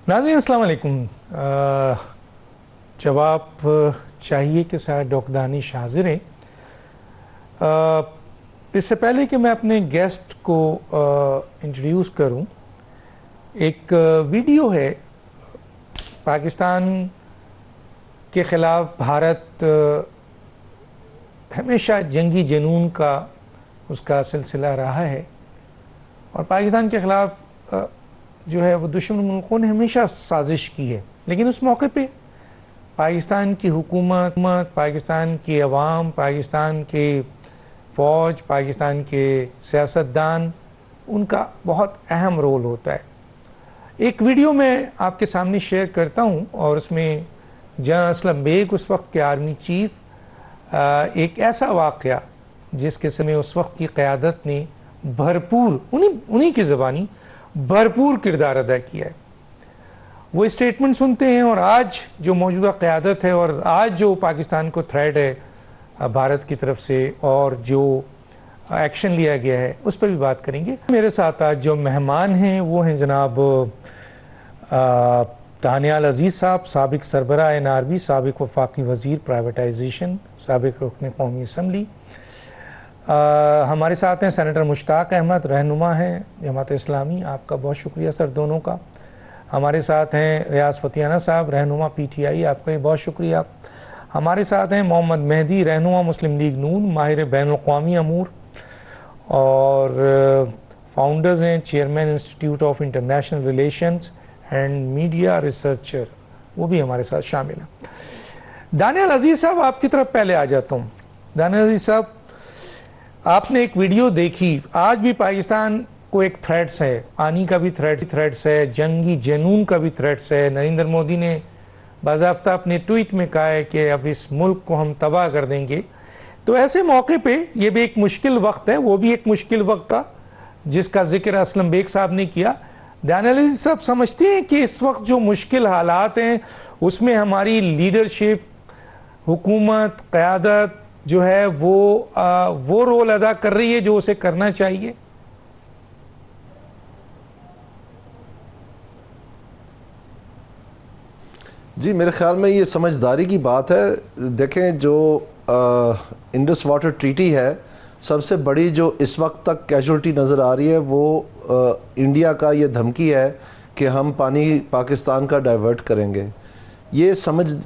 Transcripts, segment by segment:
ناظرین السلام علیکم۔ جواب چاہیے کے ساتھ ڈاکٹر دانش حاضر ہیں۔ اس سے پہلے کہ میں اپنے گیسٹ کو انٹروڈیوس کروں، ایک ویڈیو ہے پاکستان کے خلاف بھارت ہمیشہ جنگی جنون کا اس کا سلسلہ رہا ہے، اور پاکستان کے خلاف جو ہے وہ دشمن ملکوں نے ہمیشہ سازش کی ہے، لیکن اس موقع پہ پاکستان کی حکومت، پاکستان کی عوام، پاکستان کے فوج، پاکستان کے سیاستدان، ان کا بہت اہم رول ہوتا ہے۔ ایک ویڈیو میں آپ کے سامنے شیئر کرتا ہوں، اور اس میں جنرل اسلم بیگ اس وقت کے آرمی چیف، ایک ایسا واقعہ جس کے سمے اس وقت کی قیادت نے بھرپور انہی کی زبانی بھرپور کردار ادا کیا ہے، وہ اسٹیٹمنٹ سنتے ہیں، اور آج جو موجودہ قیادت ہے اور آج جو پاکستان کو تھریٹ ہے بھارت کی طرف سے اور جو ایکشن لیا گیا ہے اس پر بھی بات کریں گے۔ میرے ساتھ آج جو مہمان ہیں وہ ہیں جناب دانیال عزیز صاحب، سابق سربراہ NRB، سابق وفاقی وزیر پرائیویٹائزیشن، سابق رکن قومی اسمبلی۔ ہمارے ساتھ ہیں سینیٹر مشتاق احمد، رہنما ہیں جماعت اسلامی، آپ کا بہت شکریہ سر دونوں کا۔ ہمارے ساتھ ہیں ریاض فتیانہ صاحب، رہنما PTI، آپ کا بھی بہت شکریہ۔ ہمارے ساتھ ہیں محمد مہدی، رہنما مسلم لیگ نون، ماہر بین الاقوامی امور اور فاؤنڈرز ہیں، chairman institute of international relations and media researcher, وہ بھی ہمارے ساتھ شامل ہیں۔ دانیال عزیز صاحب، آپ کی طرف پہلے آ جاتا ہوں۔ دانیال عزیز صاحب، آپ نے ایک ویڈیو دیکھی، آج بھی پاکستان کو ایک تھریٹس ہے، آنی کا بھی تھریٹس ہے، جنگی جنون کا بھی تھریٹس ہے۔ نریندر مودی نے باضابطہ اپنے ٹویٹ میں کہا ہے کہ اب اس ملک کو ہم تباہ کر دیں گے۔ تو ایسے موقع پہ یہ بھی ایک مشکل وقت ہے، وہ بھی ایک مشکل وقت تھا جس کا ذکر اسلم بیگ صاحب نے کیا۔ دانیال عزیز صاحب سمجھتے ہیں کہ اس وقت جو مشکل حالات ہیں اس میں ہماری لیڈرشپ، حکومت، قیادت جو ہے وہ رول ادا کر رہی ہے جو اسے کرنا چاہیے؟ جی، میرے خیال میں یہ سمجھداری کی بات ہے۔ دیکھیں، جو انڈس واٹر ٹریٹی ہے، سب سے بڑی جو اس وقت تک کیجولٹی نظر آ رہی ہے وہ انڈیا کا یہ دھمکی ہے کہ ہم پانی پاکستان کا ڈائیورٹ کریں گے۔ یہ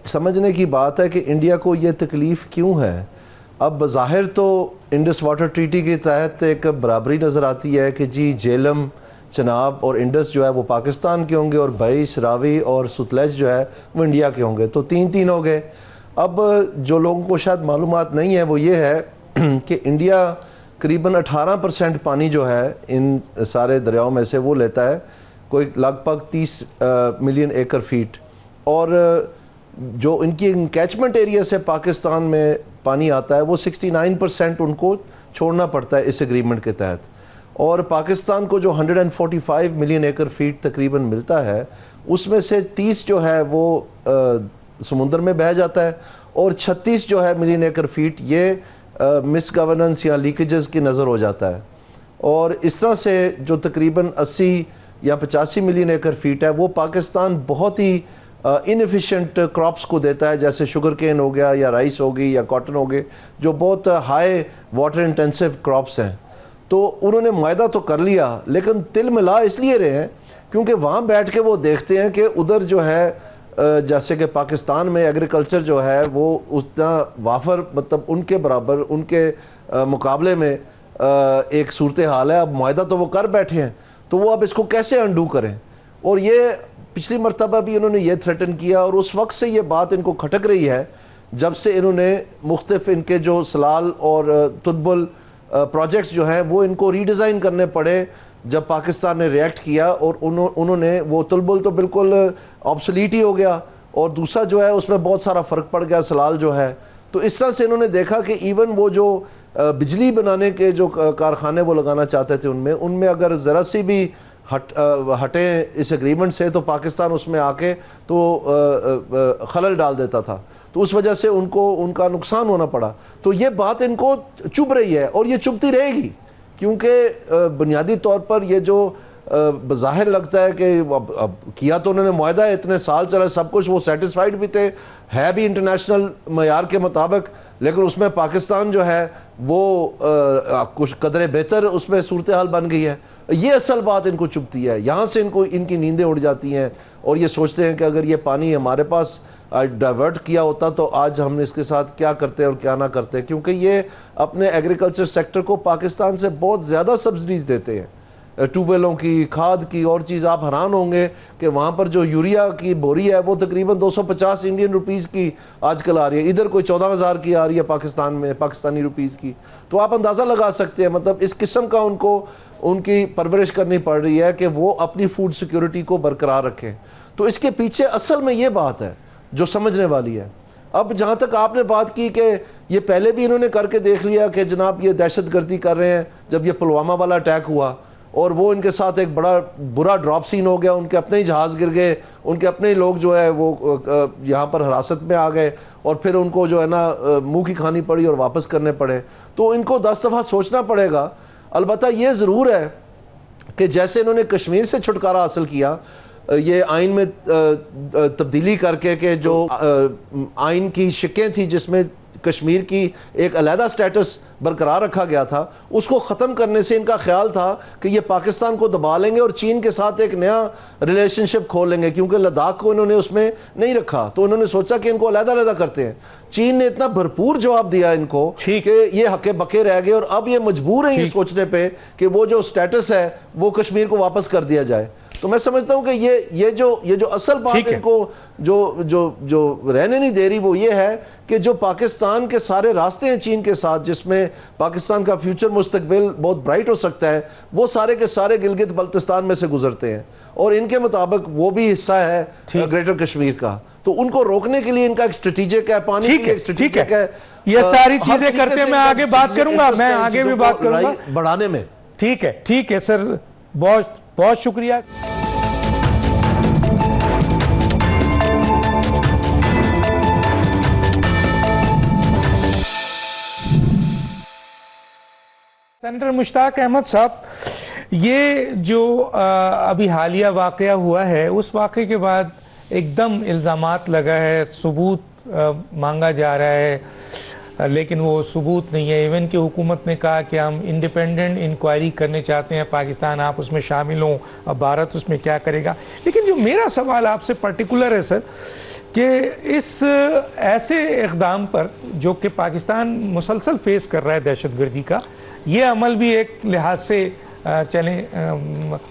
سمجھنے کی بات ہے کہ انڈیا کو یہ تکلیف کیوں ہے۔ اب بظاہر تو انڈس واٹر ٹریٹی کے تحت ایک برابری نظر آتی ہے کہ جی جیلم، چناب اور انڈس جو ہے وہ پاکستان کے ہوں گے، اور بھیس، راوی اور ستلج جو ہے وہ انڈیا کے ہوں گے، تو تین ہو گئے۔ اب جو لوگوں کو شاید معلومات نہیں ہے وہ یہ ہے کہ انڈیا قریباً 18% پانی جو ہے ان سارے دریاؤں میں سے وہ لیتا ہے، کوئی لگ بھگ 30 ملین ایکڑ فیٹ، اور جو ان کی کیچمنٹ ایریا سے پاکستان میں پانی آتا ہے وہ 69% ان کو چھوڑنا پڑتا ہے اس ایگریمنٹ کے تحت، اور پاکستان کو جو 145 ملین ایکڑ فیٹ تقریباً ملتا ہے اس میں سے 30 جو ہے وہ سمندر میں بہہ جاتا ہے، اور 36 جو ہے ملین ایکڑ فیٹ یہ مس گورننس یا لیکیجز کی نظر ہو جاتا ہے، اور اس طرح سے جو تقریباً 80 یا 85 ملین ایکڑ فیٹ ہے وہ پاکستان بہت ہی انیفیشینٹ کراپس کو دیتا ہے، جیسے شوگر کین ہو گیا یا رائس ہوگی یا کاٹن ہو گئے، جو بہت ہائی واٹر انٹینسیو کراپس ہیں۔ تو انہوں نے معاہدہ تو کر لیا، لیکن تل ملا اس لیے رہے ہیں کیونکہ وہاں بیٹھ کے وہ دیکھتے ہیں کہ ادھر جو ہے جیسے کہ پاکستان میں ایگریکلچر جو ہے وہ اتنا وافر، مطلب ان کے برابر، ان کے مقابلے میں ایک صورتحال ہے۔ اب معاہدہ تو وہ کر بیٹھے ہیں، تو وہ اب اس کو کیسے انڈو کریں، اور یہ پچھلی مرتبہ بھی انہوں نے یہ تھریٹن کیا، اور اس وقت سے یہ بات ان کو کھٹک رہی ہے جب سے انہوں نے مختلف ان کے جو سلال اور تدبل پروجیکٹس جو ہیں وہ ان کو ری ڈیزائن کرنے پڑے جب پاکستان نے ریئیکٹ کیا، اور انہوں نے وہ تلبل تو بالکل آبسلیٹ ہی ہو گیا، اور دوسرا جو ہے اس میں بہت سارا فرق پڑ گیا سلال جو ہے۔ تو اس طرح سے انہوں نے دیکھا کہ ایون وہ جو بجلی بنانے کے جو کارخانے وہ لگانا چاہتے تھے ان میں اگر ذرا سی بھی ہٹیں اس ایگریمنٹ سے تو پاکستان اس میں آ کے تو خلل ڈال دیتا تھا، تو اس وجہ سے ان کا نقصان ہونا پڑا۔ تو یہ بات ان کو چبھ رہی ہے، اور یہ چبھتی رہے گی، کیونکہ بنیادی طور پر یہ جو بظاہر لگتا ہے کہ اب کیا تو انہوں نے معاہدہ ہے، اتنے سال چلا سب کچھ، وہ سیٹسفائیڈ بھی تھے، ہے بھی انٹرنیشنل معیار کے مطابق، لیکن اس میں پاکستان جو ہے وہ کچھ قدرے بہتر اس میں صورتحال بن گئی ہے. یہ اصل بات ان کو چبھتی ہے، یہاں سے ان کی نیندیں اڑ جاتی ہیں اور یہ سوچتے ہیں کہ اگر یہ پانی ہمارے پاس ڈائیورٹ کیا ہوتا تو آج ہم اس کے ساتھ کیا کرتے اور کیا نہ کرتے، کیونکہ یہ اپنے ایگریکلچر سیکٹر کو پاکستان سے بہت زیادہ سبسڈیز دیتے ہیں، ٹیوب ویلوں کی، کھاد کی، اور چیز. آپ حیران ہوں گے کہ وہاں پر جو یوریا کی بوری ہے وہ تقریباً 250 انڈین روپیز کی آج کل آ رہی ہے، ادھر کوئی 14,000 کی آ رہی ہے پاکستان میں، پاکستانی روپیز کی. تو آپ اندازہ لگا سکتے ہیں مطلب اس قسم کا ان کی پرورش کرنی پڑ رہی ہے کہ وہ اپنی فوڈ سیکیورٹی کو برقرار رکھیں. تو اس کے پیچھے اصل میں یہ بات ہے جو سمجھنے والی ہے. اب جہاں تک آپ نے بات کی کہ یہ پہلے بھی انہوں نے کر کے دیکھ لیا کہ جناب یہ دہشت گردی کر رہے ہیں، جب یہ پلوامہ والا اٹیک ہوا اور وہ ان کے ساتھ ایک بڑا برا ڈراپ سین ہو گیا، ان کے اپنے ہی جہاز گر گئے، ان کے اپنے ہی لوگ جو ہے وہ یہاں پر حراست میں آ گئے اور پھر ان کو جو ہے نا منہ کی کھانی پڑی اور واپس کرنے پڑے. تو ان کو 10 دفعہ سوچنا پڑے گا. البتہ یہ ضرور ہے کہ جیسے انہوں نے کشمیر سے چھٹکارا حاصل کیا، یہ آئین میں تبدیلی کر کے کہ جو آئین کی شقیں تھی جس میں کشمیر کی ایک علیحدہ سٹیٹس برقرار رکھا گیا تھا، اس کو ختم کرنے سے ان کا خیال تھا کہ یہ پاکستان کو دبا لیں گے اور چین کے ساتھ ایک نیا ریلیشن شپ کھول لیں گے، کیونکہ لداخ کو انہوں نے اس میں نہیں رکھا. تو انہوں نے سوچا کہ ان کو علیحدہ علیحدہ کرتے ہیں. چین نے اتنا بھرپور جواب دیا ان کو کہ یہ ہکے بکے رہ گئے اور اب یہ مجبور ہیں یہ سوچنے پہ کہ وہ جو سٹیٹس ہے وہ کشمیر کو واپس کر دیا جائے. تو میں سمجھتا ہوں کہ یہ جو اصل بات ان کو جو رہنے نہیں دے رہی وہ یہ ہے کہ جو پاکستان کے سارے راستے ہیں چین کے ساتھ، جس میں پاکستان کا فیوچر مستقبل بہت برائٹ ہو سکتا ہے، وہ سارے کے سارے گلگت بلتستان میں سے گزرتے ہیں اور ان کے مطابق وہ بھی حصہ ہے گریٹر کشمیر کا. تو ان کو روکنے کے لیے ان کا ایک اسٹریٹیجک ہے، پانی کے لیے ایک اسٹریٹیجک ہے. یہ ساری چیزیں کرتے میں آگے بات کروں گا، میں آگے بھی بات کروں گا بڑھانے میں. ٹھیک ہے سر، بہت شکریہ. سینیٹر مشتاق احمد صاحب، یہ جو ابھی حالیہ واقعہ ہوا ہے، اس واقعے کے بعد ایک دم الزامات لگا ہے، ثبوت مانگا جا رہا ہے، لیکن وہ ثبوت نہیں ہے. ایون کہ حکومت نے کہا کہ ہم انڈیپینڈنٹ انکوائری کرنے چاہتے ہیں، پاکستان آپ اس میں شامل ہوں، اب بھارت اس میں کیا کرے گا. لیکن جو میرا سوال آپ سے پرٹیکولر ہے سر، کہ اس ایسے اقدام پر جو کہ پاکستان مسلسل فیس کر رہا ہے دہشت گردی کا، یہ عمل بھی ایک لحاظ سے چلیں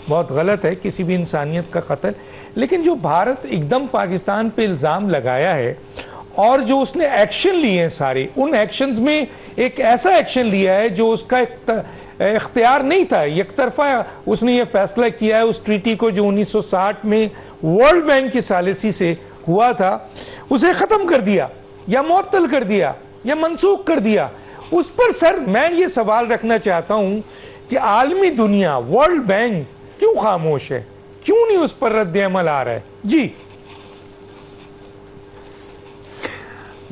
بہت غلط ہے، کسی بھی انسانیت کا قتل، لیکن جو بھارت ایک دم پاکستان پہ الزام لگایا ہے اور جو اس نے ایکشن لیے ہیں سارے، ان ایکشنز میں ایک ایسا ایکشن لیا ہے جو اس کا اختیار نہیں تھا، یک طرفہ اس نے یہ فیصلہ کیا ہے اس ٹریٹی کو جو 1960 میں ورلڈ بینک کی ثالثی سے ہوا تھا، اسے ختم کر دیا یا معطل کر دیا یا منسوخ کر دیا. اس پر سر میں یہ سوال رکھنا چاہتا ہوں کہ عالمی دنیا، ورلڈ بینک کیوں خاموش ہے، کیوں نہیں اس پر رد عمل آ رہا ہے؟ جی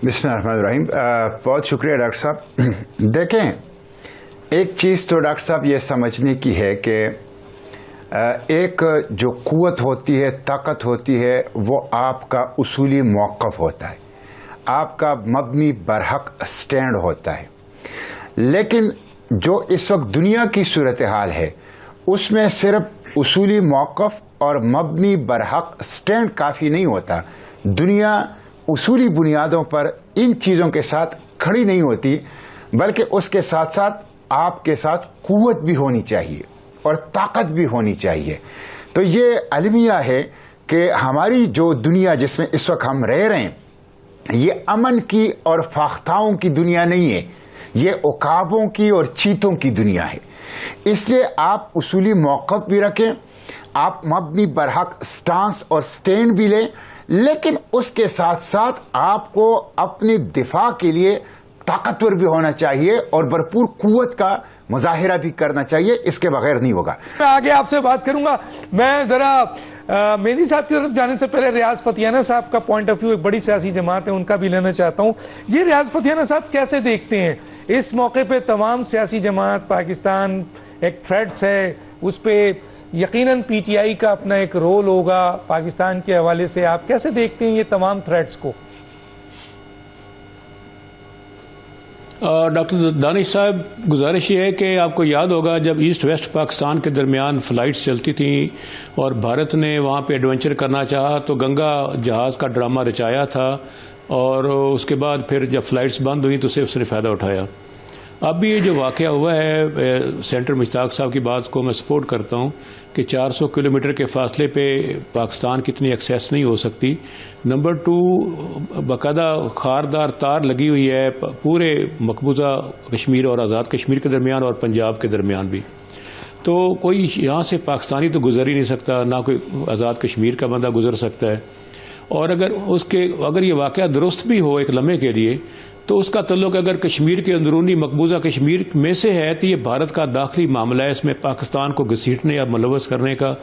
بسم اللہ الرحمن الرحیم. بہت شکریہ ڈاکٹر صاحب. دیکھیں، ایک چیز تو ڈاکٹر صاحب یہ سمجھنے کی ہے کہ ایک جو قوت ہوتی ہے، طاقت ہوتی ہے، وہ آپ کا اصولی موقف ہوتا ہے، آپ کا مبنی برحق سٹینڈ ہوتا ہے. لیکن جو اس وقت دنیا کی صورتحال ہے، اس میں صرف اصولی موقف اور مبنی برحق سٹینڈ کافی نہیں ہوتا. دنیا اصولی بنیادوں پر ان چیزوں کے ساتھ کھڑی نہیں ہوتی، بلکہ اس کے ساتھ ساتھ آپ کے ساتھ قوت بھی ہونی چاہیے اور طاقت بھی ہونی چاہیے. تو یہ المیہ ہے کہ ہماری جو دنیا جس میں اس وقت ہم رہ رہے ہیں، یہ امن کی اور فاختاؤں کی دنیا نہیں ہے، یہ عقابوں کی اور چیتوں کی دنیا ہے. اس لیے آپ اصولی موقف بھی رکھیں، آپ مبنی برحق سٹانس اور سٹینڈ بھی لیں، لیکن اس کے ساتھ ساتھ آپ کو اپنے دفاع کے لیے طاقتور بھی ہونا چاہیے اور بھرپور قوت کا مظاہرہ بھی کرنا چاہیے. اس کے بغیر نہیں ہوگا. میں آگے آپ سے بات کروں گا. میں ذرا مہدی صاحب کی طرف جانے سے پہلے ریاض فتیانہ صاحب کا پوائنٹ آف ویو، ایک بڑی سیاسی جماعت ہے، ان کا بھی لینا چاہتا ہوں. جی ریاض فتیانہ صاحب، کیسے دیکھتے ہیں اس موقع پہ تمام سیاسی جماعت، پاکستان ایک تھریٹس ہے، اس پہ یقیناً پی ٹی آئی کا اپنا ایک رول ہوگا پاکستان کے حوالے سے. آپ کیسے دیکھتے ہیں یہ تمام تھریٹس کو؟ ڈاکٹر دانش صاحب، گزارش یہ ہے کہ آپ کو یاد ہوگا جب ایسٹ ویسٹ پاکستان کے درمیان فلائٹس چلتی تھیں اور بھارت نے وہاں پہ ایڈونچر کرنا چاہا تو گنگا جہاز کا ڈرامہ رچایا تھا، اور اس کے بعد پھر جب فلائٹس بند ہوئیں تو صرف اس نے فائدہ اٹھایا. اب بھی یہ جو واقعہ ہوا ہے، سینٹر مشتاق صاحب کی بات کو میں سپورٹ کرتا ہوں کہ 400 کلومیٹر کے فاصلے پہ پاکستان کی اتنی ایکسیس نہیں ہو سکتی. نمبر 2، باقاعدہ خاردار تار لگی ہوئی ہے پورے مقبوضہ کشمیر اور آزاد کشمیر کے درمیان اور پنجاب کے درمیان بھی. تو کوئی یہاں سے پاکستانی تو گزر ہی نہیں سکتا، نہ کوئی آزاد کشمیر کا بندہ گزر سکتا ہے. اور اگر یہ واقعہ درست بھی ہو ایک لمحے کے لیے، تو اس کا تعلق اگر کشمیر کے اندرونی مقبوضہ کشمیر میں سے ہے تو یہ بھارت کا داخلی معاملہ ہے. اس میں پاکستان کو گھسیٹنے یا ملوث کرنے کا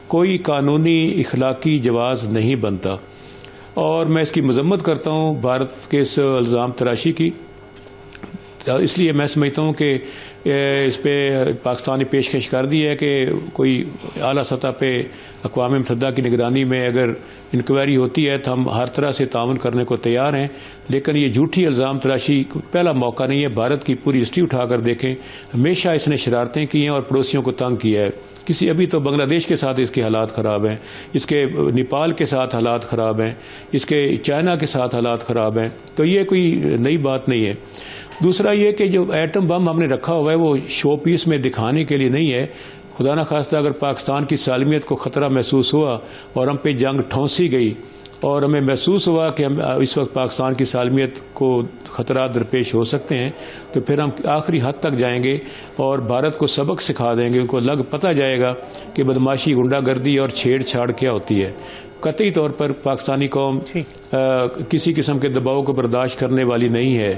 کوئی قانونی اخلاقی جواز نہیں بنتا. اور میں اس کی مذمت کرتا ہوں بھارت کے اس الزام تراشی کی. اس لیے میں سمجھتا ہوں کہ اس پہ پاکستان نے پیشکش کر دی ہے کہ کوئی اعلیٰ سطح پہ اقوام متحدہ کی نگرانی میں اگر انکوائری ہوتی ہے تو ہم ہر طرح سے تعاون کرنے کو تیار ہیں. لیکن یہ جھوٹی الزام تراشی پہلا موقع نہیں ہے. بھارت کی پوری ہسٹری اٹھا کر دیکھیں، ہمیشہ اس نے شرارتیں کی ہیں اور پڑوسیوں کو تنگ کیا ہے. ابھی تو بنگلہ دیش کے ساتھ اس کے حالات خراب ہیں، اس کے نیپال کے ساتھ حالات خراب ہیں، اس کے چائنا کے ساتھ حالات خراب ہیں. تو یہ کوئی نئی بات نہیں ہے. دوسرا یہ کہ جو ایٹم بم ہم نے رکھا ہوا ہے وہ شو پیس میں دکھانے کے لیے نہیں ہے. خدا نہ خواستہ اگر پاکستان کی سالمیت کو خطرہ محسوس ہوا اور ہم پہ جنگ ٹھونسی گئی اور ہمیں محسوس ہوا کہ ہم اس وقت پاکستان کی سالمیت کو خطرات درپیش ہو سکتے ہیں، تو پھر ہم آخری حد تک جائیں گے اور بھارت کو سبق سکھا دیں گے. ان کو پتہ جائے گا کہ بدماشی، غنڈہ گردی اور چھیڑ چھاڑ کیا ہوتی ہے. قطعی طور پر پاکستانی قوم کسی قسم کے دباؤ کو برداشت کرنے والی نہیں ہے.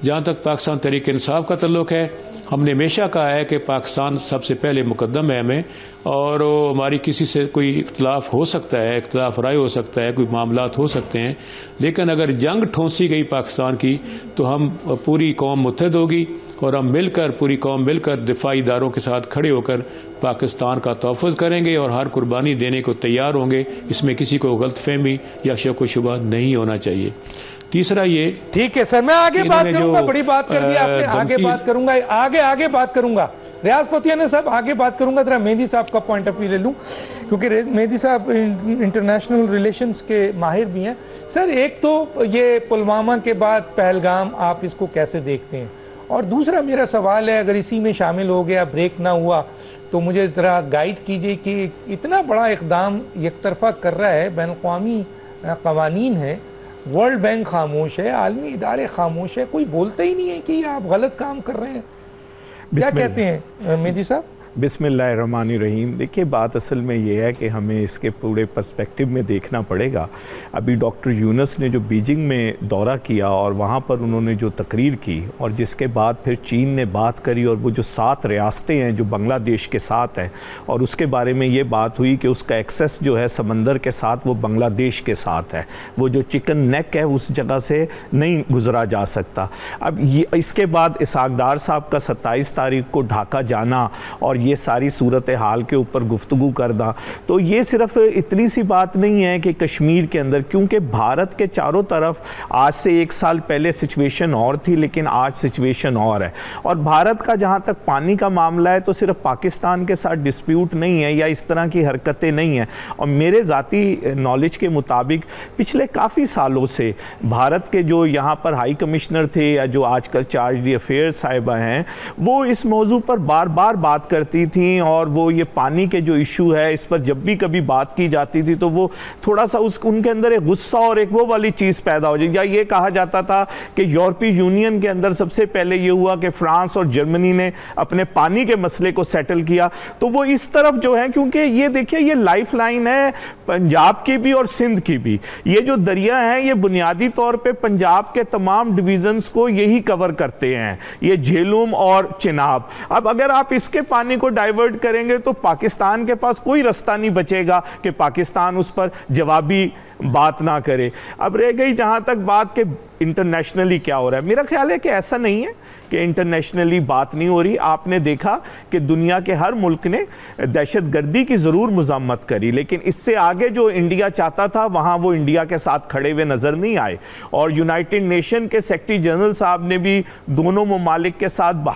جہاں تک پاکستان تحریک انصاف کا تعلق ہے، ہم نے ہمیشہ کہا ہے کہ پاکستان سب سے پہلے مقدم ہے ہمیں، اور ہماری کسی سے کوئی اختلاف ہو سکتا ہے، اختلاف رائے ہو سکتا ہے، کوئی معاملات ہو سکتے ہیں، لیکن اگر جنگ ٹھونسی گئی پاکستان کی تو ہم پوری قوم متحد ہوگی اور ہم پوری قوم مل کر دفاعی اداروں کے ساتھ کھڑے ہو کر پاکستان کا تحفظ کریں گے اور ہر قربانی دینے کو تیار ہوں گے. اس میں کسی کو غلط فہمی یا شک و شبہ نہیں ہونا چاہیے. تیسرا یہ ٹھیک ہے سر، میں آگے بات کروں گا. بڑی بات کر دی آپ نے، آگے بات کروں گا، آگے بات کروں گا. ریاض فتیانہ صاحب آگے بات کروں گا. ذرا مہدی صاحب کا پوائنٹ آف ویو لے لوں، کیونکہ مہدی صاحب انٹرنیشنل ریلیشنز کے ماہر بھی ہیں. سر ایک تو یہ پلوامہ کے بعد پہلگام، آپ اس کو کیسے دیکھتے ہیں؟ اور دوسرا میرا سوال ہے، اگر اسی میں شامل ہو گیا، بریک نہ ہوا، تو مجھے ذرا گائیڈ کیجئے کہ اتنا بڑا اقدام یک طرفہ کر رہا ہے، بین الاقوامی قوانین ہے، ورلڈ بینک خاموش ہے، عالمی ادارے خاموش ہے، کوئی بولتا ہی نہیں ہے کہ آپ غلط کام کر رہے ہیں. کیا کہتے ہیں مہدی صاحب؟ بسم اللہ الرحمن الرحیم. دیکھیے بات اصل میں یہ ہے کہ ہمیں اس کے پورے پرسپیکٹیو میں دیکھنا پڑے گا. ابھی ڈاکٹر یونس نے جو بیجنگ میں دورہ کیا اور وہاں پر انہوں نے جو تقریر کی، اور جس کے بعد پھر چین نے بات کری، اور وہ جو 7 ریاستیں ہیں جو بنگلہ دیش کے ساتھ ہیں، اور اس کے بارے میں یہ بات ہوئی کہ اس کا ایکسیس جو ہے سمندر کے ساتھ وہ بنگلہ دیش کے ساتھ ہے، وہ جو چکن نیک ہے اس جگہ سے نہیں گزرا جا سکتا. اب اس کے بعد اسحاق ڈار صاحب کا 27 تاریخ کو ڈھاکہ جانا اور یہ ساری صورتحال کے اوپر گفتگو کردہ، تو یہ صرف اتنی سی بات نہیں ہے کہ کشمیر کے اندر، کیونکہ بھارت کے چاروں طرف آج سے 1 سال پہلے سچویشن اور تھی، لیکن آج سچویشن اور ہے. اور بھارت کا جہاں تک پانی کا معاملہ ہے تو صرف پاکستان کے ساتھ ڈسپیوٹ نہیں ہے یا اس طرح کی حرکتیں نہیں ہیں. اور میرے ذاتی نالج کے مطابق پچھلے کافی سالوں سے بھارت کے جو یہاں پر ہائی کمشنر تھے یا جو آج کل چارج دی افیئر صاحبہ ہیں، وہ اس موضوع پر بار بار بات کرتی تھیں، اور وہ یہ پانی کے جو ایشو ہے اس پر جب بھی کبھی بات کی جاتی تھی تو وہ تھوڑا سا ان کے اندر ایک غصہ اور ایک وہ والی چیز پیدا ہو جائے. یا یہ کہا جاتا تھا کہ یورپی یونین کے اندر سب سے پہلے یہ ہوا کہ فرانس اور جرمنی نے اپنے پانی کے مسئلے کو سیٹل کیا، تو وہ اس طرف جو ہے، کیونکہ یہ دیکھیں یہ لائف لائن ہے پنجاب کی بھی اور سندھ کی بھی. یہ جو دریا ہیں یہ بنیادی طور پہ پنجاب کے تمام ڈویژنز کو یہی کور کرتے ہیں، یہ جھیلم اور چناب. اب اگر آپ اس کے پانی کو کو ڈائیورٹ کریں گے تو پاکستان کے پاس کوئی راستہ نہیں بچے گا کہ پاکستان اس پر جوابی بات نہ کرے. اب رہ گئی جہاں تک بات کہ انٹرنیشنلی کیا ہو رہا ہے, میرا خیال ہے کہ ایسا نہیں ہے کہ انٹرنیشنلی بات نہیں ہو رہی. آپ نے دیکھا کہ دنیا کے ہر ملک نے دہشت گردی کی ضرور مذمت کری, لیکن اس سے آگے جو انڈیا چاہتا تھا وہاں وہ انڈیا کے ساتھ کھڑے ہوئے نظر نہیں آئے. اور یونائٹڈ نیشن کے سیکرٹری جنرل صاحب نے بھی دونوں ممالک کے ساتھ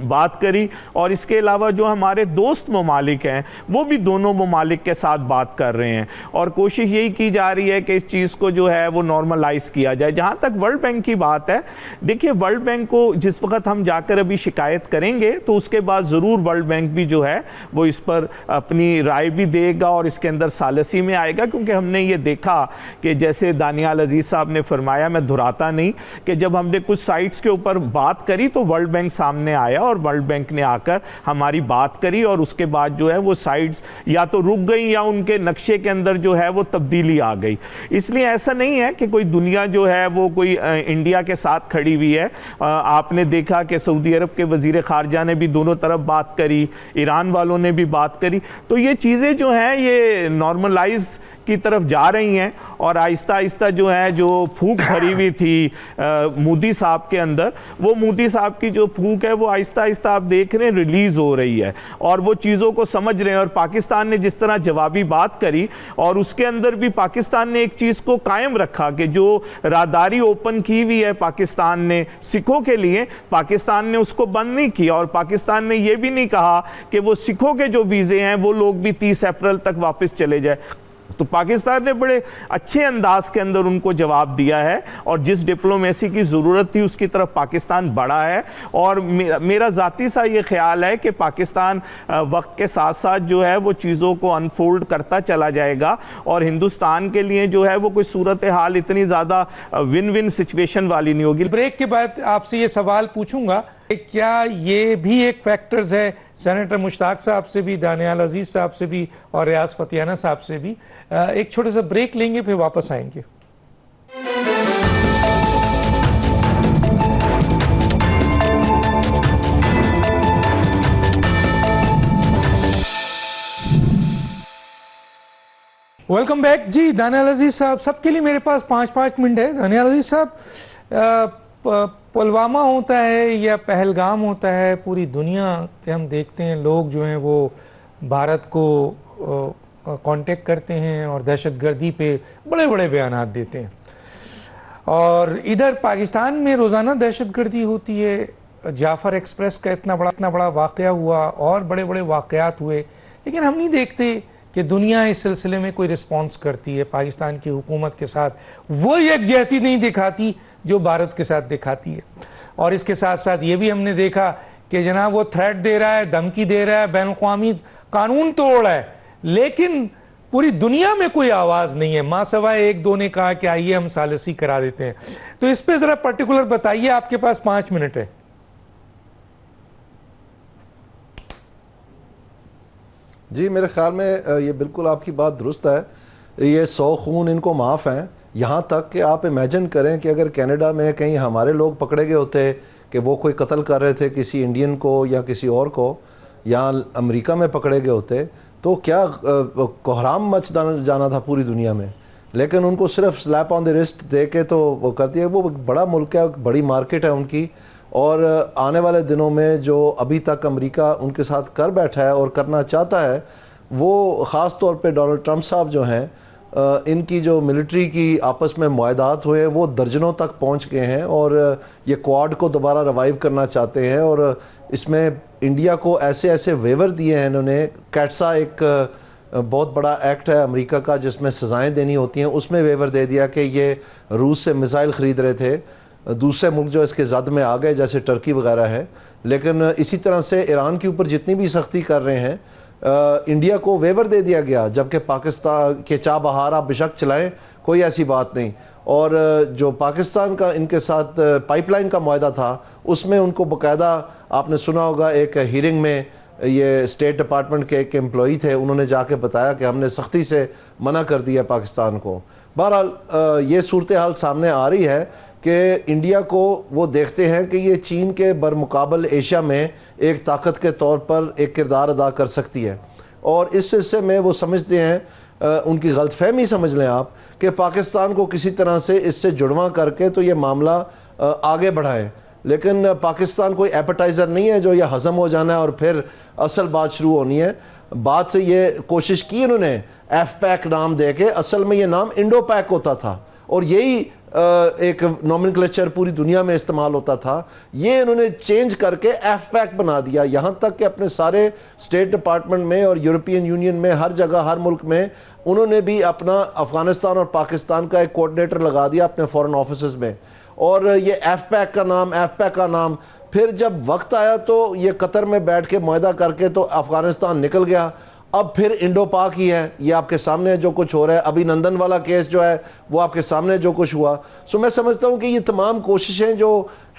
بات کری, اور اس کے علاوہ جو ہمارے دوست ممالک ہیں وہ بھی دونوں ممالک کے ساتھ بات کر رہے ہیں, اور کوشش یہی کی جا رہی ہے کہ اس چیز کو جو ہے وہ نارملائز کیا جائے. جہاں تک ورلڈ بینک کی بات ہے, دیکھیے ورلڈ بینک کو جس وقت ہم جا کر ابھی شکایت کریں گے تو اس کے بعد ضرور ورلڈ بینک بھی جو ہے وہ اس پر اپنی رائے بھی دے گا اور اس کے اندر ثالثی میں آئے گا, کیونکہ ہم نے یہ دیکھا کہ جیسے دانیال عزیز صاحب نے فرمایا, میں دہراتا نہیں, کہ جب ہم نے کچھ سائٹس کے اوپر بات کری تو ورلڈ بینک سامنے آیا اور ورلڈ بینک نے آ کر ہماری بات کری, اور اس کے بعد جو ہے وہ سائٹس یا تو رک گئیں یا ان کے نقشے کے اندر جو ہے وہ تبدیلی آ گئی. اس لیے ایسا نہیں ہے کہ کوئی دنیا جو ہے وہ کوئی انڈیا کے ساتھ کھڑی ہوئی ہے. آپ نے دیکھا کہ سعودی عرب کے وزیر خارجہ نے بھی دونوں طرف بات کری, ایران والوں نے بھی بات کری, تو یہ چیزیں جو ہیں یہ نارملائز کی طرف جا رہی ہیں, اور آہستہ آہستہ جو ہے جو پھونک بھری ہوئی تھی مودی صاحب کے اندر, وہ مودی صاحب کی جو پھونک ہے وہ آہستہ آہستہ آپ دیکھ رہے ہیں ریلیز ہو رہی ہے, اور وہ چیزوں کو سمجھ رہے ہیں. اور پاکستان نے جس طرح جوابی بات کری, اور اس کے اندر بھی پاکستان نے ایک چیز کو قائم رکھا کہ جو راہداری اوپن کی ہوئی ہے پاکستان نے سکھوں کے لیے, پاکستان نے اس کو بند نہیں کیا, اور پاکستان نے یہ بھی نہیں کہا کہ وہ سکھوں کے جو ویزے ہیں وہ لوگ بھی 30 اپریل تک واپس چلے جائے. تو پاکستان نے بڑے اچھے انداز کے اندر ان کو جواب دیا ہے, اور جس ڈپلومیسی کی ضرورت تھی اس کی طرف پاکستان بڑھا ہے. اور میرا ذاتی سا یہ خیال ہے کہ پاکستان وقت کے ساتھ ساتھ جو ہے وہ چیزوں کو انفولڈ کرتا چلا جائے گا, اور ہندوستان کے لیے جو ہے وہ کوئی صورتحال اتنی زیادہ ون ون سچویشن والی نہیں ہوگی. بریک کے بعد آپ سے یہ سوال پوچھوں گا کہ کیا یہ بھی ایک فیکٹرز ہے, سینیٹر مشتاق صاحب سے بھی, دانیال عزیز صاحب سے بھی, اور ریاض فتیانہ صاحب سے بھی. ایک چھوٹے سا بریک لیں گے, پھر واپس آئیں گے. Welcome back. جی دانیال عزیز صاحب, سب کے لیے میرے پاس 5 منٹ ہے. دانیال عزیز صاحب, پلوامہ ہوتا ہے یا پہلگام ہوتا ہے, پوری دنیا کے ہم دیکھتے ہیں لوگ جو ہیں وہ بھارت کو کانٹیکٹ کرتے ہیں اور دہشت گردی پہ بڑے بڑے بیانات دیتے ہیں, اور ادھر پاکستان میں روزانہ دہشت گردی ہوتی ہے. جعفر ایکسپریس کا اتنا بڑا واقعہ ہوا اور بڑے بڑے واقعات ہوئے, لیکن ہم نہیں دیکھتے کہ دنیا اس سلسلے میں کوئی رسپانس کرتی ہے. پاکستان کی حکومت کے ساتھ وہ یکجہتی نہیں دکھاتی جو بھارت کے ساتھ دکھاتی ہے. اور اس کے ساتھ ساتھ یہ بھی ہم نے دیکھا کہ جناب وہ تھریٹ دے رہا ہے, دھمکی دے رہا ہے, بین الاقوامی قانون توڑ رہا ہے, لیکن پوری دنیا میں کوئی آواز نہیں ہے, ماں سوائے 1-2 نے کہا کہ آئیے ہم ثالثی کرا دیتے ہیں. تو اس پہ ذرا پرٹیکولر بتائیے, آپ کے پاس 5 منٹ ہے. جی میرے خیال میں یہ بالکل آپ کی بات درست ہے. یہ 100 خون ان کو معاف ہیں. یہاں تک کہ آپ امیجن کریں کہ اگر کینیڈا میں کہیں ہمارے لوگ پکڑے گئے ہوتے کہ وہ کوئی قتل کر رہے تھے کسی انڈین کو یا کسی اور کو, یا امریکہ میں پکڑے گئے ہوتے, تو کیا کوہرام مچ جانا تھا پوری دنیا میں. لیکن ان کو صرف سلیپ آن دی رسٹ دے کے تو وہ کرتی ہے. وہ بڑا ملک ہے, بڑی مارکیٹ ہے ان کی, اور آنے والے دنوں میں جو ابھی تک امریکہ ان کے ساتھ کر بیٹھا ہے اور کرنا چاہتا ہے, وہ خاص طور پہ ڈونلڈ ٹرمپ صاحب جو ہیں, ان کی جو ملٹری کی آپس میں معاہدات ہوئے وہ درجنوں تک پہنچ گئے ہیں, اور یہ کواد کو دوبارہ ریوائیو کرنا چاہتے ہیں. اور اس میں انڈیا کو ایسے ویور دیے ہیں انہوں نے. کیٹسا ایک بہت بڑا ایکٹ ہے امریکہ کا جس میں سزائیں دینی ہوتی ہیں, اس میں ویور دے دیا کہ یہ روس سے میزائل خرید رہے تھے. دوسرے ملک جو اس کے زد میں آ گئے جیسے ٹرکی وغیرہ ہے. لیکن اسی طرح سے ایران کے اوپر جتنی بھی سختی کر رہے ہیں, انڈیا کو ویور دے دیا گیا, جبکہ پاکستان کے چاہ بہار آپ بشک چلائیں, کوئی ایسی بات نہیں. اور جو پاکستان کا ان کے ساتھ پائپ لائن کا معاہدہ تھا, اس میں ان کو باقاعدہ آپ نے سنا ہوگا ایک ہیرنگ میں یہ اسٹیٹ ڈپارٹمنٹ کے ایک امپلائی تھے, انہوں نے جا کے بتایا کہ ہم نے سختی سے منع کر دیا پاکستان کو. بہرحال یہ صورتحال سامنے آ رہی ہے کہ انڈیا کو وہ دیکھتے ہیں کہ یہ چین کے برمقابل ایشیا میں ایک طاقت کے طور پر ایک کردار ادا کر سکتی ہے، اور اس سلسلے میں وہ سمجھتے ہیں، ان کی غلط فہمی سمجھ لیں آپ، کہ پاکستان کو کسی طرح سے اس سے جڑواں کر کے تو یہ معاملہ آگے بڑھائیں. لیکن پاکستان کوئی ایپیٹائزر نہیں ہے جو یہ ہضم ہو جانا ہے اور پھر اصل بات شروع ہونی ہے. بات سے یہ کوشش کی انہوں نے ایف پیک نام دے کے، اصل میں یہ نام انڈو پیک ہوتا تھا، اور یہی ایک نومنکلیچر پوری دنیا میں استعمال ہوتا تھا. یہ انہوں نے چینج کر کے ایف پیک بنا دیا، یہاں تک کہ اپنے سارے اسٹیٹ ڈپارٹمنٹ میں اور یورپین یونین میں ہر جگہ ہر ملک میں انہوں نے بھی اپنا افغانستان اور پاکستان کا ایک کوآرڈینیٹر لگا دیا اپنے فورن آفیسز میں. اور یہ ایف پیک کا نام پھر جب وقت آیا تو یہ قطر میں بیٹھ کے معاہدہ کر کے تو افغانستان نکل گیا. اب پھر انڈو پاک ہی ہے، یہ آپ کے سامنے جو کچھ ہو رہا ہے. ابھی نندن والا کیس جو ہے وہ آپ کے سامنے جو کچھ ہوا. میں سمجھتا ہوں کہ یہ تمام کوششیں جو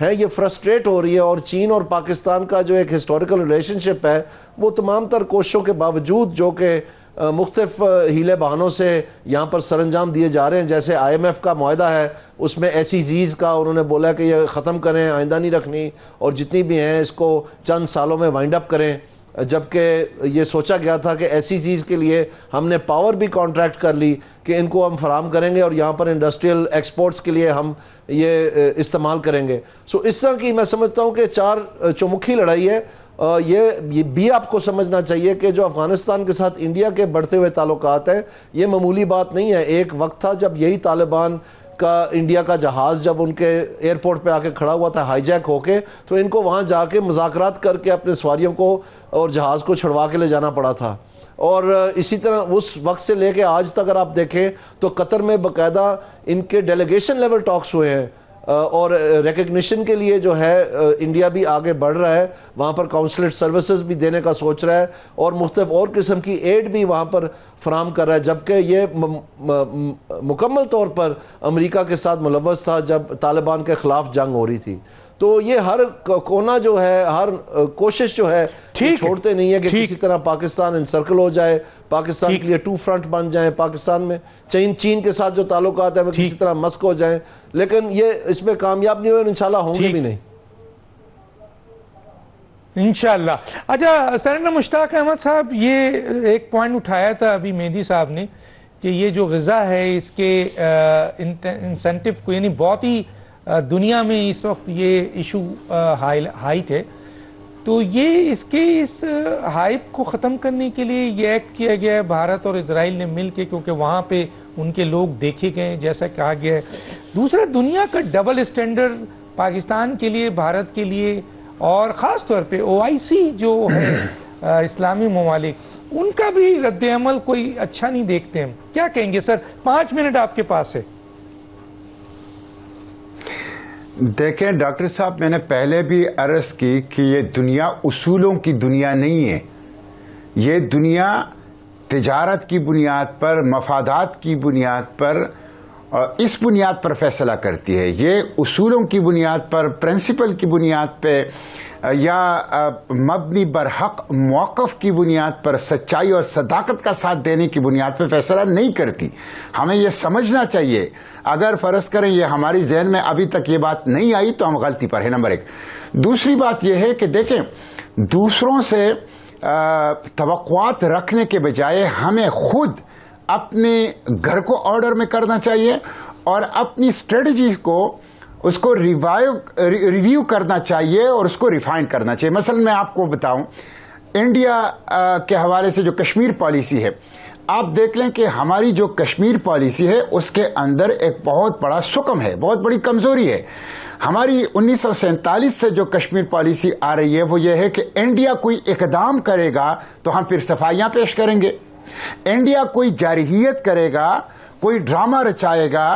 ہیں یہ فرسٹریٹ ہو رہی ہے، اور چین اور پاکستان کا جو ایک ہسٹوریکل ریلیشن شپ ہے وہ تمام تر کوششوں کے باوجود، جو کہ مختلف ہیلے بہانوں سے یہاں پر سر انجام دیے جا رہے ہیں، جیسے IMF کا معاہدہ ہے اس میں ایسی زیز کا انہوں نے بولا کہ یہ ختم کریں، آئندہ نہیں رکھنی، اور جتنی بھی ہیں اس کو چند سالوں میں وائنڈ اپ کریں. جبکہ یہ سوچا گیا تھا کہ ایسی چیز کے لیے ہم نے پاور بھی کانٹریکٹ کر لی کہ ان کو ہم فراہم کریں گے اور یہاں پر انڈسٹریل ایکسپورٹس کے لیے ہم یہ استعمال کریں گے. اس طرح کی میں سمجھتا ہوں کہ چار چومکھی لڑائی ہے. یہ بھی آپ کو سمجھنا چاہیے کہ جو افغانستان کے ساتھ انڈیا کے بڑھتے ہوئے تعلقات ہیں یہ معمولی بات نہیں ہے. ایک وقت تھا جب یہی طالبان کا انڈیا کا جہاز جب ان کے ایئرپورٹ پہ آ کے کھڑا ہوا تھا ہائی جیک ہو کے، تو ان کو وہاں جا کے مذاکرات کر کے اپنے سواریوں کو اور جہاز کو چھڑوا کے لے جانا پڑا تھا. اور اسی طرح اس وقت سے لے کے آج تک اگر آپ دیکھیں تو قطر میں باقاعدہ ان کے ڈیلیگیشن لیول ٹاکس ہوئے ہیں، اور ریکگنیشن کے لیے جو ہے انڈیا بھی آگے بڑھ رہا ہے، وہاں پر کونسلیٹ سروسز بھی دینے کا سوچ رہا ہے اور مختلف اور قسم کی ایڈ بھی وہاں پر فراہم کر رہا ہے. جبکہ یہ مکمل طور پر امریکہ کے ساتھ ملوث تھا جب طالبان کے خلاف جنگ ہو رہی تھی. تو یہ ہر کونا جو ہے، ہر کوشش جو ہے چھوڑتے نہیں ہے کہ کسی طرح پاکستان انسرکل ہو جائے، پاکستان کے لیے ٹو فرنٹ بن جائیں، پاکستان میں چین کے ساتھ جو تعلقات ہیں وہ کسی طرح مسک ہو جائیں. لیکن یہ اس میں کامیاب نہیں ہوئے، انشاءاللہ ہوں گے بھی نہیں انشاءاللہ. اچھا سرنڈر مشتاق احمد صاحب، یہ ایک پوائنٹ اٹھایا تھا ابھی مہدی صاحب نے کہ یہ جو غزہ ہے اس کے انسینٹو کو، یعنی بہت ہی دنیا میں اس وقت یہ ایشو ہائٹ ہے، تو یہ اس ہائپ کو ختم کرنے کے لیے یہ ایکٹ کیا گیا ہے بھارت اور اسرائیل نے مل کے، کیونککہ وہاں پہ ان کے لوگ دیکھے گئے جیسا کہا گیا ہے. دوسرا، دنیا کا ڈبل اسٹینڈرڈ پاکستان کے لیے، بھارت کے لیے، اور خاص طور پہ OIC جو ہے اسلامی ممالک، ان کا بھی رد عمل کوئی اچھا نہیں دیکھتے. ہم کیا کہیں گے سر؟ 5 منٹ آپ کے پاس ہے. دیکھیں ڈاکٹر صاحب، میں نے پہلے بھی عرض کی کہ یہ دنیا اصولوں کی دنیا نہیں ہے. یہ دنیا تجارت کی بنیاد پر، مفادات کی بنیاد پر، اس بنیاد پر فیصلہ کرتی ہے. یہ اصولوں کی بنیاد پر، پرنسپل کی بنیاد پہ، یا مبنی برحق موقف کی بنیاد پر، سچائی اور صداقت کا ساتھ دینے کی بنیاد پہ فیصلہ نہیں کرتی. ہمیں یہ سمجھنا چاہیے. اگر فرض کریں یہ ہماری ذہن میں ابھی تک یہ بات نہیں آئی تو ہم غلطی پر ہیں، نمبر 1. دوسری بات یہ ہے کہ دیکھیں، دوسروں سے توقعات رکھنے کے بجائے ہمیں خود اپنے گھر کو آرڈر میں کرنا چاہیے اور اپنی اسٹریٹجی کو اس کو ریویو کرنا چاہیے اور اس کو ریفائن کرنا چاہیے. مثلا میں آپ کو بتاؤں، انڈیا کے حوالے سے جو کشمیر پالیسی ہے، آپ دیکھ لیں کہ ہماری جو کشمیر پالیسی ہے اس کے اندر ایک بہت بڑا سکم ہے، بہت بڑی کمزوری ہے. ہماری 1947 سے جو کشمیر پالیسی آ رہی ہے وہ یہ ہے کہ انڈیا کوئی اقدام کرے گا تو ہم پھر صفائیاں پیش کریں گے. انڈیا کوئی جارحیت کرے گا، کوئی ڈرامہ رچائے گا،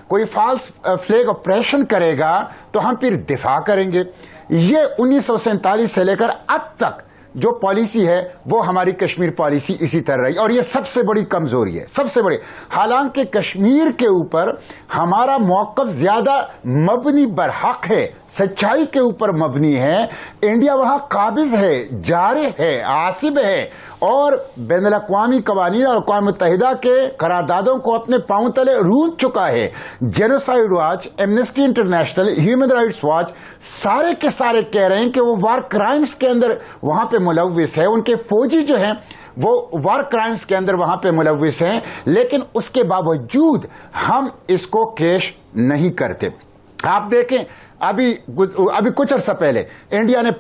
کوئی فالس فلیگ آپریشن کرے گا تو ہم پھر دفاع کریں گے. یہ 1947 سے لے کر اب تک جو پالیسی ہے وہ ہماری کشمیر پالیسی اسی طرح رہی، اور یہ سب سے بڑی کمزوری ہے، سب سے بڑی. حالانکہ کشمیر کے اوپر ہمارا موقف زیادہ مبنی برحق ہے، سچائی کے اوپر مبنی ہے. انڈیا وہاں قابض ہے, جارح ہے, عاصب ہے اور بین الاقوامی قوانین اور اقوام متحدہ کے قراردادوں کو اپنے پاؤں تلے رونت چکا ہے. Genocide watch, Amnesty international, human rights watch سارے کے سارے کہہ رہے ہیں کہ وہ وار کرائمز کے اندر وہاں پہ ملوث ہے. ان کے فوجی جو ہیں وہ وار کرائمز کے اندر وہاں پہ ملوث ہیں, لیکن اس کے باوجود ہم اس کو کیش نہیں کرتے. آپ دیکھیں ابھی کچھ عرصہ پہلے انڈیا نے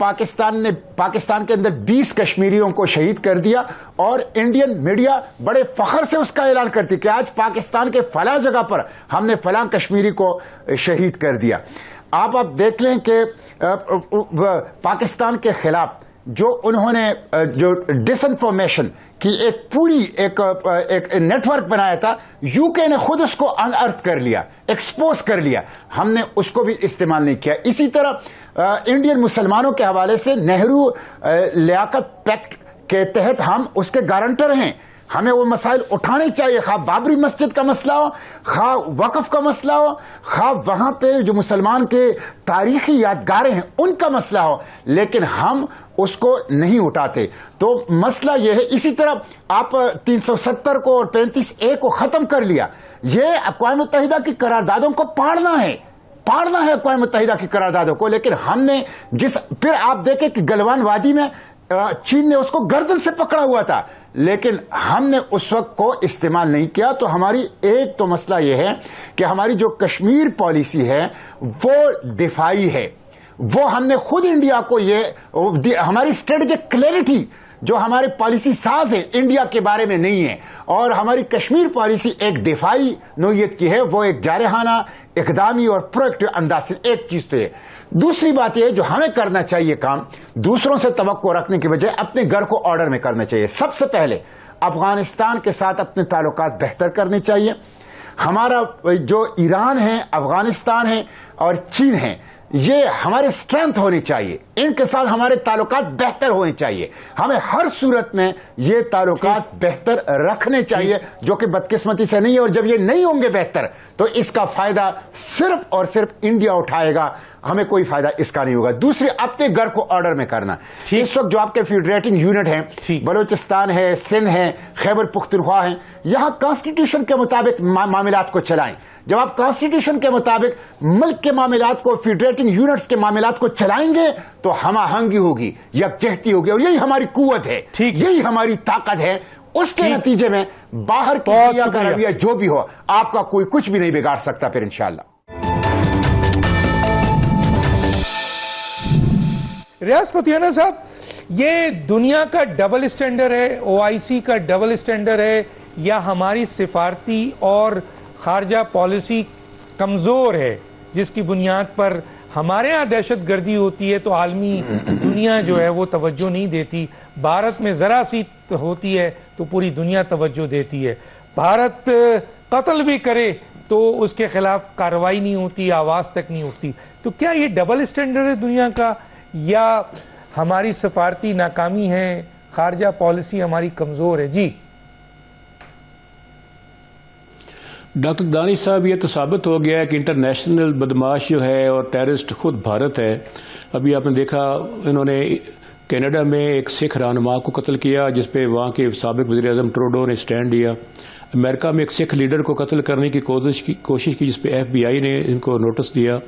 پاکستان کے اندر 20 کشمیریوں کو شہید کر دیا اور انڈین میڈیا بڑے فخر سے اس کا اعلان کرتی کہ آج پاکستان کے فلاں جگہ پر ہم نے فلاں کشمیری کو شہید کر دیا. آپ دیکھ لیں کہ پاکستان کے خلاف جو انہوں نے جو ڈس انفارمیشن کی ایک پوری ایک نیٹ ورک بنایا تھا, یو کے نے خود اس کو انرتھ کر لیا, ایکسپوز کر لیا, ہم نے اس کو بھی استعمال نہیں کیا. اسی طرح انڈین مسلمانوں کے حوالے سے نہرو لیاقت پیکٹ کے تحت ہم اس کے گارنٹر ہیں. ہمیں وہ مسائل اٹھانے چاہیے, خواہ بابری مسجد کا مسئلہ ہو, خواہ وقف کا مسئلہ ہو, خواہ وہاں پہ جو مسلمان کے تاریخی یادگاریں ہیں ان کا مسئلہ ہو, لیکن ہم اس کو نہیں اٹھاتے. تو مسئلہ یہ ہے. اسی طرح آپ 370 کو اور 35A کو ختم کر لیا. یہ اقوام متحدہ کی قراردادوں کو پاڑنا ہے اقوام متحدہ کی قراردادوں کو. لیکن ہم نے پھر آپ دیکھیں کہ گلوان وادی میں چین نے اس کو گردن سے پکڑا ہوا تھا, لیکن ہم نے اس وقت کو استعمال نہیں کیا. تو ہماری ایک تو مسئلہ یہ ہے کہ ہماری جو کشمیر پالیسی ہے وہ دفاعی ہے. وہ ہم نے خود انڈیا کو ہماری اسٹریٹجک کلیئرٹی جو ہمارے پالیسی ساز ہے انڈیا کے بارے میں نہیں ہے, اور ہماری کشمیر پالیسی ایک دفاعی نوعیت کی ہے. وہ ایک جارحانہ, اقدامی اور پرویکٹیو انداز سے. ایک چیز تو یہ. دوسری بات یہ جو ہمیں کرنا چاہیے کام دوسروں سے توقع رکھنے کی بجائے اپنے گھر کو آرڈر میں کرنا چاہیے. سب سے پہلے افغانستان کے ساتھ اپنے تعلقات بہتر کرنے چاہیے. ہمارا جو ایران ہے, افغانستان ہے اور چین ہے, یہ ہمارے اسٹرینتھ ہونی چاہیے. ان کے ساتھ ہمارے تعلقات بہتر ہونے چاہیے. ہمیں ہر صورت میں یہ تعلقات بہتر رکھنے چاہیے, جو کہ بدقسمتی سے نہیں ہے. اور جب یہ نہیں ہوں گے بہتر تو اس کا فائدہ صرف اور صرف انڈیا اٹھائے گا, ہمیں کوئی فائدہ اس کا نہیں ہوگا. دوسری, اپنے گھر کو آرڈر میں کرنا. اس وقت جو آپ کے فیڈریٹنگ یونٹ ہیں, بلوچستان ہے, سندھ ہے, خیبر پختونخوا ہیں, یہاں کانسٹیٹیوشن کے مطابق معاملات کو چلائیں. جب آپ کانسٹیٹیوشن کے مطابق ملک کے معاملات کو, فیڈریٹنگ یونٹس کے معاملات کو چلائیں گے تو ہم آہنگی ہوگی, یکجہتی ہوگی, اور یہی ہماری قوت ہے, یہی ہماری طاقت ہے. اس کے نتیجے میں باہر کی دنیا کا رویہ جو بھی ہو, آپ کا کوئی کچھ بھی نہیں بگاڑ سکتا. پھر انشاءاللہ ریاض فتیانہ صاحب, یہ دنیا کا ڈبل اسٹینڈرڈ ہے, OIC کا ڈبل اسٹینڈرڈ ہے, یا ہماری سفارتی اور خارجہ پالیسی کمزور ہے جس کی بنیاد پر ہمارے ہاں دہشت گردی ہوتی ہے تو عالمی دنیا جو ہے وہ توجہ نہیں دیتی, بھارت میں ذرا سی ہوتی ہے تو پوری دنیا توجہ دیتی ہے, بھارت قتل بھی کرے تو اس کے خلاف کارروائی نہیں ہوتی, آواز تک نہیں اٹھتی. تو کیا یہ ڈبل اسٹینڈرڈ ہے دنیا کا, یا ہماری سفارتی ناکامی ہے, خارجہ پالیسی ہماری کمزور ہے؟ جی ڈاکٹر دانش صاحب, یہ تو ثابت ہو گیا ہے کہ انٹرنیشنل بدماش جو ہے اور ٹیررسٹ خود بھارت ہے. ابھی آپ نے دیکھا انہوں نے کینیڈا میں ایک سکھ رہنما کو قتل کیا جس پہ وہاں کے سابق وزیر اعظم ٹروڈو نے سٹینڈ لیا. امریکہ میں ایک سکھ لیڈر کو قتل کرنے کی کوشش کی جس پہ FBI نے ان کو نوٹس دیا.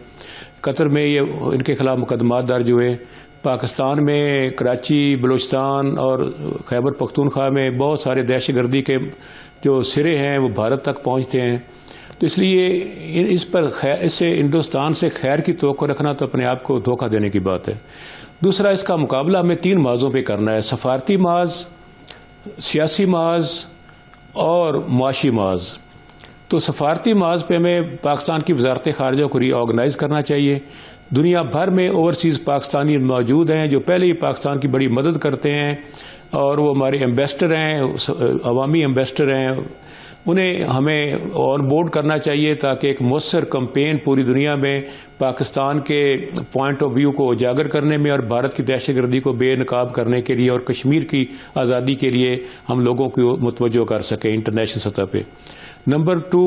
قطر میں یہ ان کے خلاف مقدمات درج ہوئے. پاکستان میں کراچی, بلوچستان اور خیبر پختونخوا میں بہت سارے دہشت گردی کے جو سرے ہیں وہ بھارت تک پہنچتے ہیں. تو اس لیے اس سے ہندوستان سے خیر کی توقع رکھنا تو اپنے آپ کو دھوکہ دینے کی بات ہے. دوسرا, اس کا مقابلہ ہمیں 3 محاذوں پہ کرنا ہے: سفارتی محاذ, سیاسی محاذ اور معاشی محاذ. تو سفارتی محاذ پہ ہمیں پاکستان کی وزارت خارجہ کو ری آرگنائز کرنا چاہیے. دنیا بھر میں اوورسیز پاکستانی موجود ہیں جو پہلے ہی پاکستان کی بڑی مدد کرتے ہیں اور وہ ہمارے ایمبیسڈر ہیں, عوامی ایمبیسڈر ہیں. انہیں ہمیں آن بورڈ کرنا چاہیے تاکہ ایک مؤثر کمپین پوری دنیا میں پاکستان کے پوائنٹ آف ویو کو اجاگر کرنے میں اور بھارت کی دہشت گردی کو بے نقاب کرنے کے لیے اور کشمیر کی آزادی کے لیے ہم لوگوں کو متوجہ کر سکیں انٹرنیشنل سطح پہ. نمبر 2,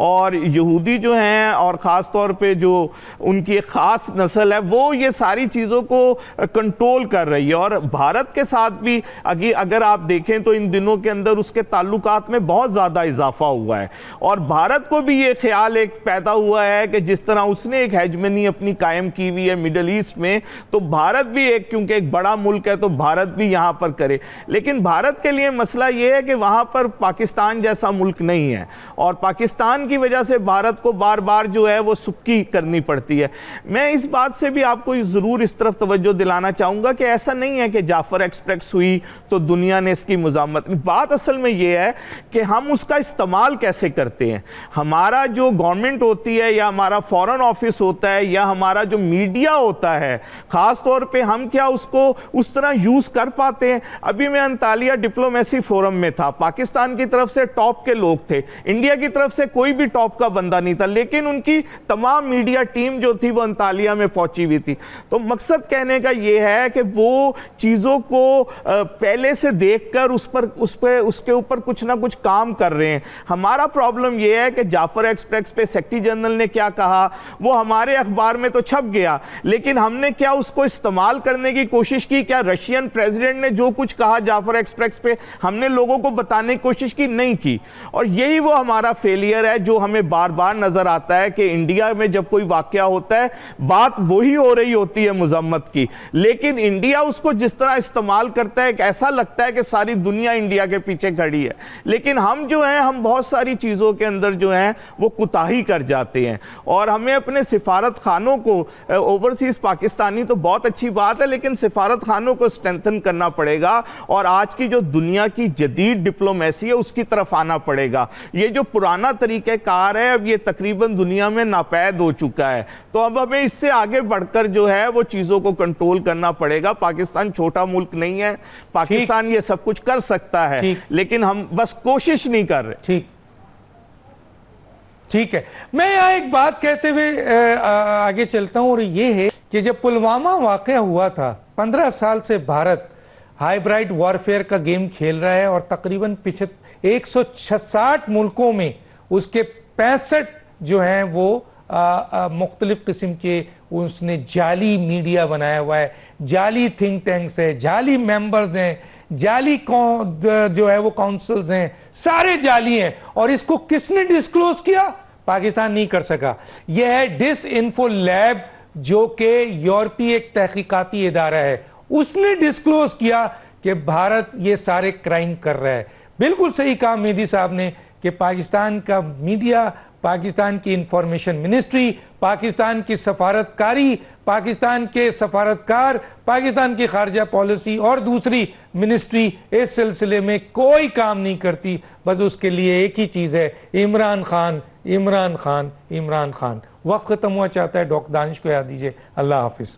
اور یہودی جو ہیں اور خاص طور پہ جو ان کی ایک خاص نسل ہے وہ یہ ساری چیزوں کو کنٹرول کر رہی ہے. اور بھارت کے ساتھ بھی اگر آپ دیکھیں تو ان دنوں کے اندر اس کے تعلقات میں بہت زیادہ اضافہ ہوا ہے, اور بھارت کو بھی یہ خیال ایک پیدا ہوا ہے کہ جس طرح اس نے ایک ہیجمنی اپنی قائم کی ہوئی ہے مڈل ایسٹ میں, تو بھارت بھی کیونکہ ایک بڑا ملک ہے تو بھارت بھی یہاں پر کرے. لیکن بھارت کے لیے مسئلہ یہ ہے کہ وہاں پر پاکستان جیسا ملک نہیں ہے, اور پاکستان کی وجہ سے بھارت کو بار بار جو ہے وہ سبکی کرنی پڑتی ہے. میں اس بات سے بھی آپ کو ضرور اس طرف توجہ دلانا چاہوں گا کہ ایسا نہیں ہے کہ جعفر ایکسپریس ہوئی تو دنیا نے اس کی مزاحمت. بات اصل میں یہ ہے کہ ہم اس کا استعمال کیسے کرتے ہیں. ہمارا جو گورنمنٹ ہوتی ہے یا ہمارا فورن آفس ہوتا ہے یا ہمارا جو میڈیا ہوتا ہے, خاص طور پہ ہم کیا اس کو اس طرح یوز کر پاتے ہیں. ابھی میں انطالیہ ڈپلومیسی فورم میں تھا, پاکستان کی طرف سے ٹاپ کے لوگ تھے, انڈیا کی طرف سے کوئی بھی ٹاپ کا بندہ نہیں تھا, لیکن ان کی تمام میڈیا ٹیم جو تھی وہ انطالیہ میں پہنچی ہوئی تھی. تو مقصد کہنے کا یہ ہے کہ وہ چیزوں کو پہلے سے دیکھ کر اس کے اوپر کچھ نہ کچھ کام کر رہے ہیں. ہمارا پرابلم یہ ہے کہ جعفر ایکسپریس پہ سیکریٹری جنرل نے کیا کہا وہ ہمارے اخبار میں تو چھپ گیا, لیکن ہم نے کیا اس کو استعمال کرنے کی کوشش کی؟ کیا رشین پریزیڈنٹ نے جو کچھ کہا جعفر ایکسپریس پہ ہم نے لوگوں کو بتانے کی کوشش کی؟ نہیں کی. اور یہی وہ ہمارا فیلئر ہے جو ہمیں بار بار نظر آتا ہے کہ انڈیا میں جب کوئی واقعہ ہوتا ہے بات وہی ہو رہی ہوتی ہے مذمت کی, لیکن انڈیا اس کو جس طرح استعمال کرتا ہے ایسا لگتا ہے کہ ساری دنیا انڈیا کے پیچھے کھڑی ہے. لیکن ہم جو ہیں ہم بہت ساری چیزوں کے اندر جو ہیں وہ کوتاہی کر جاتے ہیں, اور ہمیں اپنے سفارت خانوں کو اوورسیز پاکستانی تو بہت اچھی بات ہے, لیکن سفارت خانوں کو اسٹرینتھن کرنا پڑے گا, اور آج کی جو دنیا کی جدید ڈپلومیسی ہے اس کی طرف آنا پڑے گا. یہ جو پرانا طریقہ کار ہے اب یہ تقریباً دنیا میں ناپید ہو چکا ہے, تو اب ہمیں اس سے آگے بڑھ کر جو ہے وہ چیزوں کو کنٹرول کرنا پڑے گا. پاکستان چھوٹا ملک نہیں ہے, پاکستان یہ سب کچھ کر سکتا ہے, لیکن ہم بس کوشش نہیں کر رہے. ٹھیک ہے, میں یہاں ایک بات کہتے ہوئے آگے چلتا ہوں, اور یہ ہے کہ جب پلوامہ واقعہ ہوا تھا 15 سال سے بھارت ہائیبرائڈ وارفیئر کا گیم کھیل رہا ہے, اور تقریباً 166 ملکوں میں اس کے 65 جو ہیں وہ مختلف قسم کے اس نے جعلی میڈیا بنایا ہوا ہے, جعلی تھنک ٹینکس ہے, جعلی ممبرز ہیں, جعلی جو ہے وہ کاؤنسلز ہیں, سارے جعلی ہیں. اور اس کو کس نے ڈسکلوز کیا؟ پاکستان نہیں کر سکا. یہ ہے ڈس انفو لیب جو کہ یورپی ایک تحقیقاتی ادارہ ہے, اس نے ڈسکلوز کیا کہ بھارت یہ سارے کرائم کر رہا ہے. بالکل صحیح کہا مہدی صاحب نے کہ پاکستان کا میڈیا, پاکستان کی انفارمیشن منسٹری, پاکستان کی سفارتکاری, پاکستان کے سفارتکار, پاکستان کی خارجہ پالیسی اور دوسری منسٹری اس سلسلے میں کوئی کام نہیں کرتی. بس اس کے لیے ایک ہی چیز ہے, عمران خان, عمران خان, عمران خان. وقت ختم ہوا چاہتا ہے, ڈاکٹر دانش کو یاد دیجیے. اللہ حافظ.